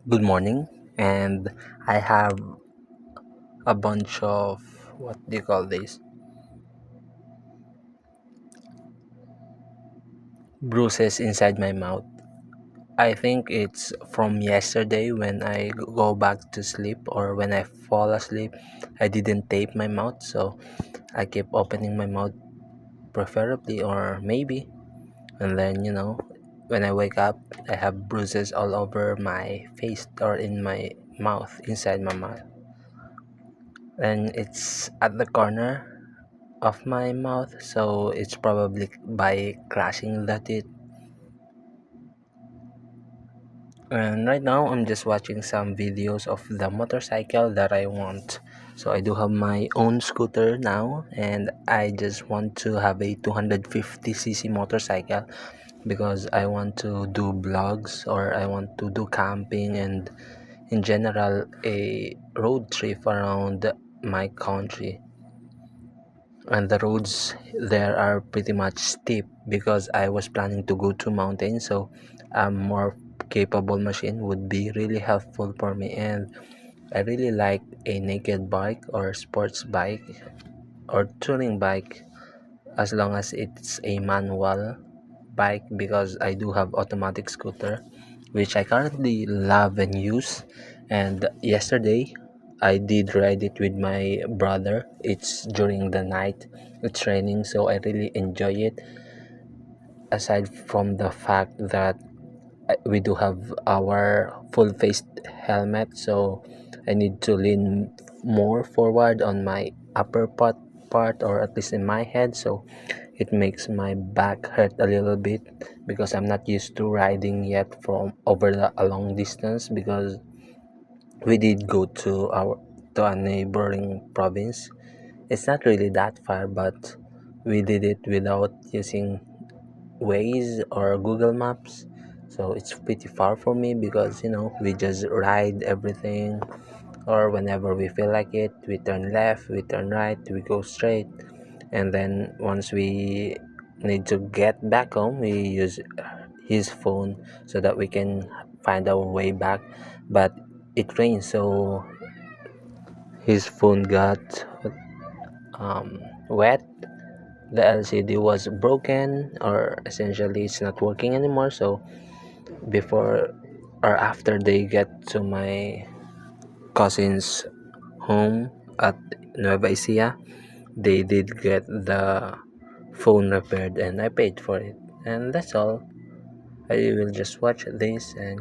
Good morning, and I have a bunch of what do you call this bruises inside my mouth. I think it's from yesterday when I go back to sleep or when I fall asleep. I didn't tape my mouth, so I keep opening my mouth, preferably or maybe, and then when I wake up, I have bruises all over my face or in my mouth, inside my mouth, and it's at the corner of my mouth, so it's probably by crashing the teeth. And right now I'm just watching some videos of the motorcycle that I want. So I do have my own scooter now, and I just want to have a 250cc motorcycle because I want to do vlogs or I want to do camping and in general a road trip around my country. And the roads there are pretty much steep because I was planning to go to mountains, so a more capable machine would be really helpful for me. And I really like a naked bike or sports bike or touring bike as long as it's a manual bike because I do have automatic scooter which I currently love and use. And yesterday I did ride it with my brother. It's during the night. It's raining, so I really enjoy it. Aside from the fact that we do have our full face helmet, so I need to lean more forward on my upper part or at least in my head, so it makes my back hurt a little bit because I'm not used to riding yet from over a long distance because we did go to a neighboring province. It's not really that far, but we did it without using Waze or Google Maps. So it's pretty far for me because we just ride everything, or whenever we feel like it, we turn left, we turn right, we go straight, and then once we need to get back home, we use his phone so that we can find our way back. But it rains, so his phone got wet. The LCD was broken, or essentially it's not working anymore. So before or after they get to my cousin's home at Nueva Ecija, they did get the phone repaired and I paid for it. And that's all. I will just watch this and